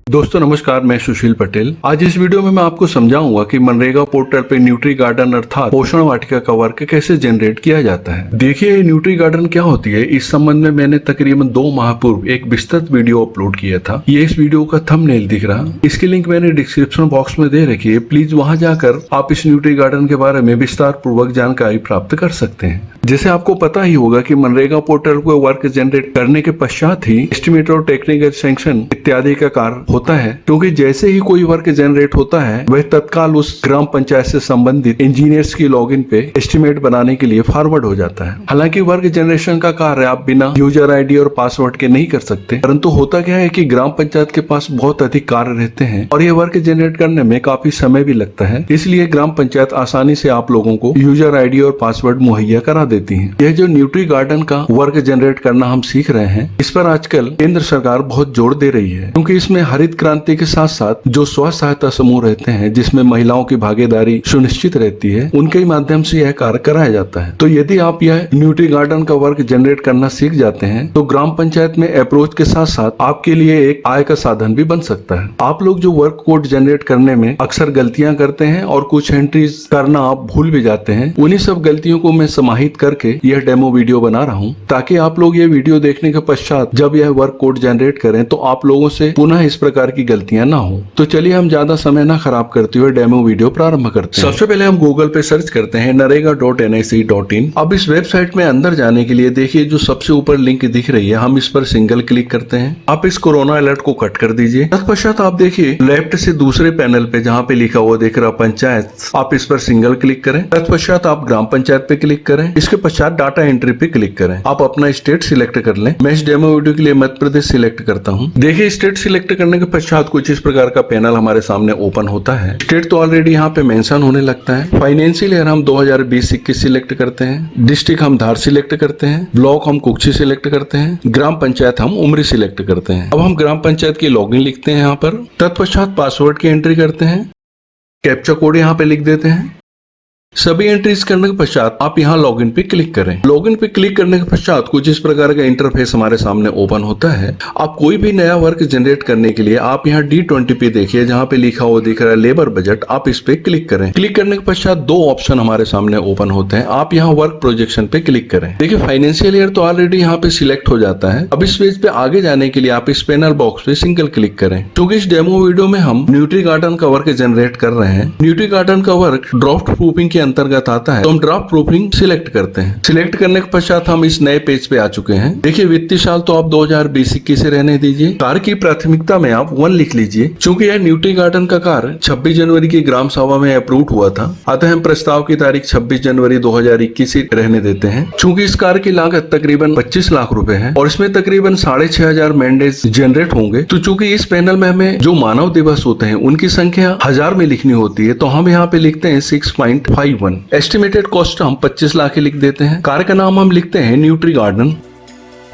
दोस्तों नमस्कार, मैं सुशील पटेल। आज इस वीडियो में मैं आपको समझाऊंगा कि मनरेगा पोर्टल पे न्यूट्री गार्डन अर्थात पोषण वाटिका का वर्क कैसे जनरेट किया जाता है। देखिए ये न्यूट्री गार्डन क्या होती है, इस संबंध में मैंने तकरीबन 2 माह पूर्व एक विस्तृत वीडियो अपलोड किया था। ये इस वीडियो का थंबनेल दिख रहा, इसकी लिंक मैंने डिस्क्रिप्शन बॉक्स में दे रखी है। प्लीज वहां जाकर आप इस न्यूट्री गार्डन के बारे में विस्तार पूर्वक जानकारी प्राप्त कर सकते हैं। जैसे आपको पता ही होगा कि मनरेगा पोर्टल को वर्क जनरेट करने के पश्चात ही एस्टिमेट और टेक्निकल सैंक्शन इत्यादि का कार्य होता है, क्योंकि जैसे ही कोई वर्क जनरेट होता है वह तत्काल उस ग्राम पंचायत से संबंधित इंजीनियर्स की लॉगिन पे एस्टिमेट बनाने के लिए फॉरवर्ड हो जाता है। हालांकि वर्क जनरेशन का कार्य आप बिना यूजर आईडी और पासवर्ड के नहीं कर सकते, परंतु होता क्या है कि ग्राम पंचायत के पास बहुत अधिक कार्य रहते हैं और ये वर्क जनरेट करने में काफी समय भी लगता है। इसलिए ग्राम पंचायत आसानी से आप लोगों को यूजर आईडी और पासवर्ड मुहैया करा देती है। यह जो न्यूट्री गार्डन का वर्क जनरेट करना हम सीख रहे हैं, इस पर आजकल केंद्र सरकार बहुत जोर दे रही है, क्योंकि इसमें हरित क्रांति के साथ साथ जो स्व सहायता समूह रहते हैं जिसमें महिलाओं की भागीदारी सुनिश्चित रहती है, उनके माध्यम से यह कार्य कराया जाता है। तो यदि आप यह न्यूट्री गार्डन का वर्क जनरेट करना सीख जाते हैं तो ग्राम पंचायत में अप्रोच के साथ साथ आपके लिए एक आय का साधन भी बन सकता है। आप लोग जो वर्क कोड जनरेट करने में अक्सर गलतियां करते हैं और कुछ एंट्रीज करना आप भूल भी जाते हैं, उन्हीं सब गलतियों को मैं समाहित करके यह डेमो वीडियो बना रहा हूं, ताकि आप लोग ये वीडियो देखने के पश्चात जब यह वर्क कोड जनरेट करें तो आप लोगों से पुनः इस प्रकार की गलतियां ना हो। तो चलिए हम ज्यादा समय ना खराब करते हुए डेमो वीडियो प्रारंभ करते हैं। सबसे पहले हम गूगल पे सर्च करते हैं narega.nic.in। अब इस वेबसाइट में अंदर जाने के लिए देखिए जो सबसे ऊपर लिंक दिख रही है, हम इस पर सिंगल क्लिक करते हैं। आप इस कोरोना अलर्ट को कट कर दीजिए। तत्पश्चात आप देखिए लेफ्ट से दूसरे पैनल पे जहाँ पे लिखा हुआ दिख रहा पंचायत, आप इस पर सिंगल क्लिक करें। तत्पश्चात आप ग्राम पंचायत पे क्लिक करें। इसके पश्चात डाटा एंट्री पे क्लिक करें। आप अपना स्टेट सिलेक्ट कर लें। मैं इस डेमो वीडियो के लिए मध्य प्रदेश सिलेक्ट करता हूँ। देखिए स्टेट सिलेक्ट करने के पश्चात कुछ इस प्रकार का पैनल हमारे सामने ओपन होता है। स्टेट तो ऑलरेडी यहाँ पे मेंशन होने लगता है। फाइनेंशियल ईयर हम 2020-21 सिलेक्ट करते हैं। डिस्ट्रिक्ट हम धार सिलेक्ट करते हैं। ब्लॉक हम कुक्षी सिलेक्ट करते हैं। ग्राम पंचायत हम उमरी सिलेक्ट करते हैं। अब हम ग्राम पंचायत की लॉगिन लिखते हैं यहाँ पर। तत्पश्चात पासवर्ड की एंट्री करते हैं। कैप्चा कोड यहाँ पे लिख देते हैं। सभी एंट्रीज करने के पश्चात आप यहाँ लॉगिन पे क्लिक करें। लॉगिन पे क्लिक करने के पश्चात कुछ इस प्रकार का इंटरफेस हमारे सामने ओपन होता है। आप कोई भी नया वर्क जनरेट करने के लिए आप यहाँ D20 पे देखिए जहाँ पे लिखा हुआ दिख रहा है लेबर बजट, आप इस पे क्लिक करें। क्लिक करने के पश्चात 2 ऑप्शन हमारे सामने ओपन होते हैं। आप यहाँ वर्क प्रोजेक्शन पे क्लिक करें। देखिए फाइनेंशियल ईयर तो ऑलरेडी यहाँ पे सिलेक्ट हो जाता है। अब इस पेज पे आगे जाने के लिए आप इस पैनल बॉक्स पे सिंगल क्लिक करें। क्योंकि इस डेमो वीडियो में हम न्यूट्री गार्डन का वर्क जनरेट कर रहे हैं। न्यूट्री गार्डन का वर्क ड्राफ्ट प्रूफिंग के अंतर्गत आता है, तो हम ड्राफ्ट प्रूफिंग सिलेक्ट करते हैं। सिलेक्ट करने के पश्चात हम इस नए पेज पे आ चुके हैं। देखिए वित्तीय साल तो आप 2020-21 से रहने दीजिए। कार्य की प्राथमिकता में आप 1 लिख लीजिए। चूंकि यह न्यूट्री गार्डन का कार्य 26 जनवरी की ग्राम सभा में अप्रूव हुआ था, अतः हम प्रस्ताव की तारीख 26 जनवरी 2021 ही रहने देते हैं। चूंकि इस कार्य की लागत तकरीबन 25 लाख रुपए है और इसमें तकरीबन 6500 मैंडेज जनरेट होंगे, तो चूंकि इस पैनल में हमें जो मानव दिवस होते हैं उनकी संख्या 1000 में लिखनी होती है, तो हम यहाँ पे लिखते हैं 6.51। एस्टिमेटेड कॉस्ट हम 25 लाख ही लिख देते हैं। कार्य का नाम हम लिखते हैं न्यूट्री गार्डन।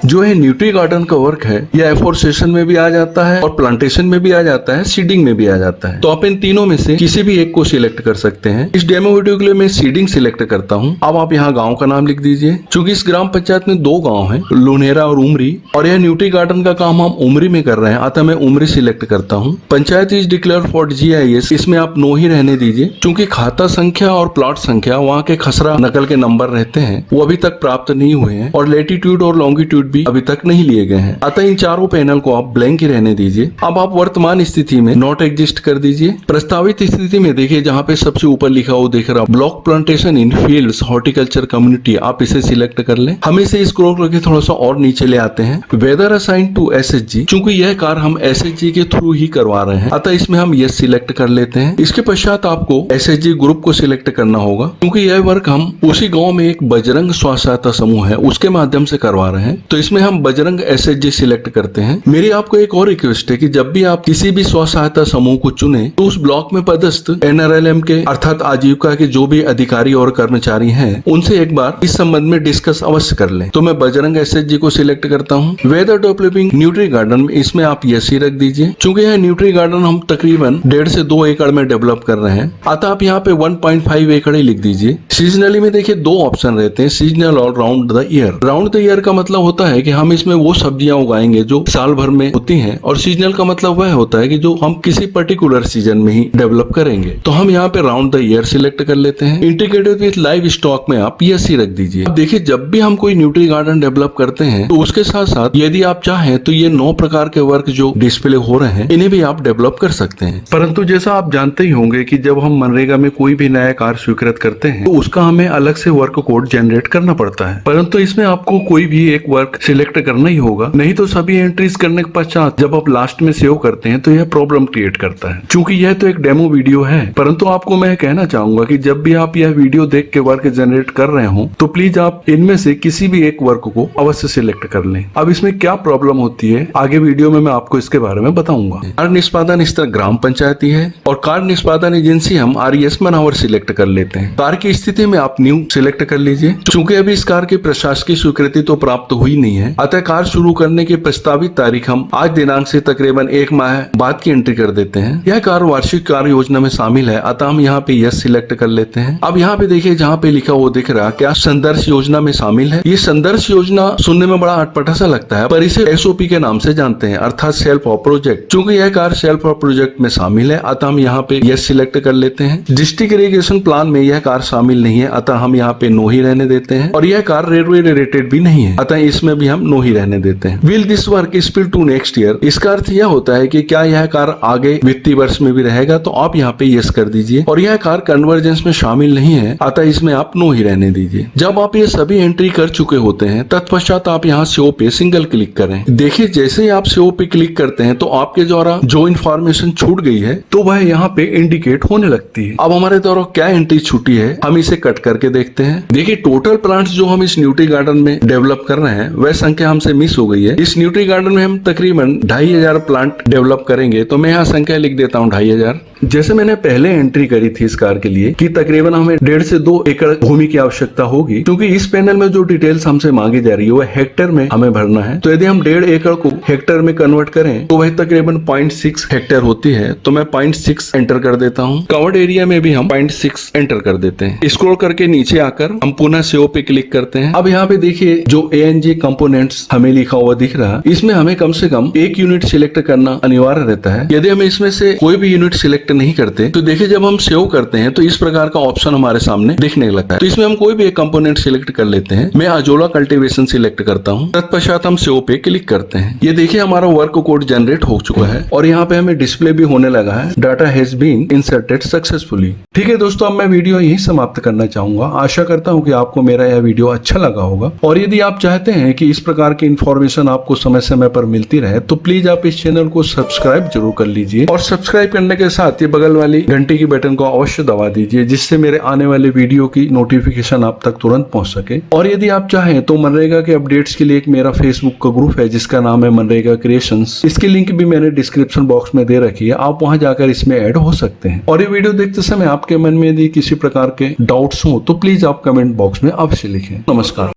जो है न्यूट्री गार्डन का वर्क है यह एफोरेस्टेशन में भी आ जाता है और प्लांटेशन में भी आ जाता है, सीडिंग में भी आ जाता है। तो आप इन तीनों में से किसी भी एक को सिलेक्ट कर सकते हैं। इस डेमो वीडियो के लिए मैं सीडिंग सिलेक्ट करता हूं। अब आप यहाँ गांव का नाम लिख दीजिए। चूंकि इस ग्राम पंचायत में 2 गांव हैं, लुनेरा और उमरी, और यह न्यूट्री गार्डन का काम हम उमरी में कर रहे हैं, अतः मैं उमरी सिलेक्ट करता हूँ। Panchayat is declare for GIS, इसमें आप नो ही रहने दीजिए। चूंकि खाता संख्या और प्लॉट संख्या वहाँ के खसरा नकल के नंबर रहते हैं, वो अभी तक प्राप्त नहीं हुए हैं, और लेटीट्यूड और लॉन्गिट्यूड भी अभी तक नहीं लिए गए हैं, अतः इन चारों पैनल को आप ब्लैंक ही रहने दीजिए। अब आप वर्तमान स्थिति में नॉट एग्जिस्ट कर दीजिए। प्रस्तावित स्थिति में देखिए जहाँ पे सबसे ऊपर लिखा हुआ दिख रहा block plantation in fields horticulture community, आप इसे सिलेक्ट कर लें। हम इसे स्क्रॉल करके थोड़ा सा और नीचे ले आते हैं। वेदर असाइन टू SHG, चूंकि यह कार्य हम SHG के थ्रू ही करवा रहे हैं, अतः इसमें हम यस सिलेक्ट कर लेते हैं। इसके पश्चात आपको SHG ग्रुप को सिलेक्ट करना होगा, क्योंकि यह वर्क हम उसी गाँव में एक बजरंग स्व सहायता समूह है उसके माध्यम से करवा रहे हैं, तो इसमें हम बजरंग SHG सिलेक्ट करते हैं। मेरी आपको एक और रिक्वेस्ट है कि जब भी आप किसी भी स्व सहायता समूह को चुने तो उस ब्लॉक में पदस्थ NRLM के अर्थात आजीविका के जो भी अधिकारी और कर्मचारी हैं उनसे एक बार इस संबंध में डिस्कस अवश्य कर लें। तो मैं बजरंग SHG को सिलेक्ट करता हूँ। वेदर डेवलपिंग न्यूट्री गार्डन में इसमें आप यस ही रख दीजिए। चूंकि यह न्यूट्री गार्डन हम तकरीबन 1.5 से 2 एकड़ में डेवलप कर रहे हैं, अतः आप यहाँ पे 1.5 एकड़ ही लिख दीजिए। सीजनली में देखिए 2 ऑप्शन रहते हैं, सीजनल और round the year. Round the year का मतलब होता है है कि हम इसमें वो सब्जियां उगाएंगे जो साल भर में होती हैं, और सीजनल का मतलब वह होता है कि जो हम किसी पर्टिकुलर सीजन में ही डेवलप करेंगे। तो हम यहाँ पे राउंड द ईयर सिलेक्ट कर लेते हैं। इंटीग्रेटेड विद लाइव स्टॉक में आप यस ही रख दीजिए। अब देखिए, जब भी हम कोई न्यूट्री गार्डन डेवलप करते हैं तो उसके साथ साथ यदि आप चाहें तो ये 9 प्रकार के वर्क जो डिस्प्ले हो रहे हैं इन्हें भी आप डेवलप कर सकते हैं। परंतु जैसा आप जानते ही होंगे कि जब हम मनरेगा में कोई भी नया कार्य स्वीकृत करते हैं तो उसका हमें अलग से वर्क कोड जनरेट करना पड़ता है। परंतु इसमें आपको कोई भी एक वर्क सिलेक्ट करना ही होगा, नहीं तो सभी एंट्रीज करने के पश्चात जब आप लास्ट में सेव करते हैं तो यह प्रॉब्लम क्रिएट करता है। चूंकि यह तो एक डेमो वीडियो है, परंतु आपको मैं कहना चाहूंगा कि जब भी आप यह वीडियो देख के वर्क जनरेट कर रहे हो तो प्लीज आप इनमें से किसी भी एक वर्क को अवश्य सिलेक्ट कर लें। अब इसमें क्या प्रॉब्लम होती है आगे वीडियो में मैं आपको इसके बारे में बताऊंगा। कार्य निष्पादन स्तर ग्राम पंचायती है और कार्य निष्पादन एजेंसी हम RES मनावर सिलेक्ट कर लेते हैं। कार्य की स्थिति में आप न्यू सिलेक्ट कर लीजिए। चूंकि अभी इस कार्य की प्रशासकीय स्वीकृति तो प्राप्त हुई नहीं है, अतः कार्य शुरू करने की प्रस्तावित तारीख हम आज दिनांक से तकरीबन 1 माह बाद की एंट्री कर देते हैं। यह कार्य वार्षिक कार्य योजना में शामिल है, अतः हम यहाँ पे यस सिलेक्ट कर लेते हैं। अब यहाँ पे देखिए, जहाँ पे लिखा वो दिख रहा क्या संदर्श योजना में शामिल है। ये संदर्श योजना सुनने में बड़ा अटपटा सा लगता है, पर इसे SOP के नाम से जानते हैं, अर्थात सेल्फ ऑफ प्रोजेक्ट। चूंकि यह कार्य सेल्फ ऑफ प्रोजेक्ट में शामिल है, अतः हम यहाँ पे यस सिलेक्ट कर लेते हैं। डिस्ट्रिक्ट इरिगेशन प्लान में यह कार्य शामिल नहीं है, अतः हम यहाँ पे नो ही रहने देते हैं। और यह कार्य रेलवे रिलेटेड भी नहीं है, अतः इसमें भी हम नो ही रहने देते हैं। Will this work spill to next year, इसका अर्थ यह होता है कि क्या यह कार्य आगे वित्तीय वर्ष में भी रहेगा, तो आप यहाँ पे यस कर दीजिए। और यह कार्य कन्वर्जेंस में शामिल नहीं है, अतः इसमें आप नो ही रहने दीजिए। जब आप ये सभी एंट्री कर चुके होते हैं तत्पश्चात आप यहाँ सेव पे सिंगल क्लिक करें। देखिए, जैसे ही आप सेव पे क्लिक करते हैं तो आपके द्वारा जो इन्फॉर्मेशन छूट गई है तो वह यहाँ पे इंडिकेट होने लगती है। अब हमारे द्वारा क्या एंट्री छूटी है हम इसे कट करके देखते हैं। देखिए, टोटल प्लांट्स जो हम इस न्यूट्री गार्डन में डेवलप कर रहे हैं वह संख्या हमसे मिस हो गई है। इस न्यूट्री गार्डन में हम तकरीबन 2500 प्लांट डेवलप करेंगे, तो मैं यहाँ संख्या लिख देता हूँ 2500। जैसे मैंने पहले एंट्री करी थी इस कार्य के लिए कि तकरीबन हमें 1.5 से 2 एकड़ भूमि की आवश्यकता होगी, क्योंकि इस पैनल में जो डिटेल्स हमसे मांगी जा रही है वह हेक्टेयर में हमें भरना है। तो यदि हम 1.5 एकड़ को हेक्टेयर में कन्वर्ट करें तो वह तकरीबन 0.6 हेक्टेयर होती है। तो मैं 0.6 एंटर कर देता हूँ। कवर्ड एरिया में भी हम 0.6 एंटर कर देते हैं। स्क्रॉल करके नीचे आकर हम पुनः सेव पे क्लिक करते हैं। अब यहाँ पे देखिए, जो ANG कंपोनेंट्स हमें लिखा हुआ दिख रहा है, इसमें हमें कम से कम एक यूनिट सिलेक्ट करना अनिवार्य रहता है। यदि हम इसमें से कोई भी यूनिट सिलेक्ट नहीं करते तो देखिए, जब हम सेव करते हैं तो इस प्रकार का ऑप्शन हमारे सामने दिखने लगता है। तो इसमें हम कोई भी एक कंपोनेंट सिलेक्ट कर लेते हैं। मैं अजोला कल्टीवेशन सिलेक्ट करता हूँ, तत्पश्चात हम सेव पे क्लिक करते हैं। ये देखिए, हमारा वर्क कोड जनरेट हो चुका है और यहाँ पे हमें डिस्प्ले भी होने लगा है, data has been inserted successfully. ठीक है दोस्तों, अब मैं वीडियो यही समाप्त करना चाहूंगा। आशा करता हूँ कि आपको मेरा यह वीडियो अच्छा लगा होगा, और यदि आप चाहते हैं कि इस प्रकार की इंफॉर्मेशन आपको समय समय पर मिलती रहे तो प्लीज आप इस चैनल को सब्सक्राइब जरूर कर लीजिए, और सब्सक्राइब करने के साथ ये बगल वाली घंटी की बटन को अवश्य दबा दीजिए, जिससे मेरे आने वाले वीडियो की नोटिफिकेशन आप तक तुरंत पहुंच सके। और यदि आप चाहें तो मनरेगा के अपडेट्स के लिए एक मेरा फेसबुक का ग्रुप है जिसका नाम है मनरेगा क्रिएशंस। इसकी लिंक भी मैंने डिस्क्रिप्शन बॉक्स में दे रखी है, आप वहां जाकर इसमें ऐड हो सकते हैं। और ये वीडियो देखते समय आपके मन में यदि किसी प्रकार के डाउट्स हो तो प्लीज आप कमेंट बॉक्स में अवश्य लिखें। नमस्कार।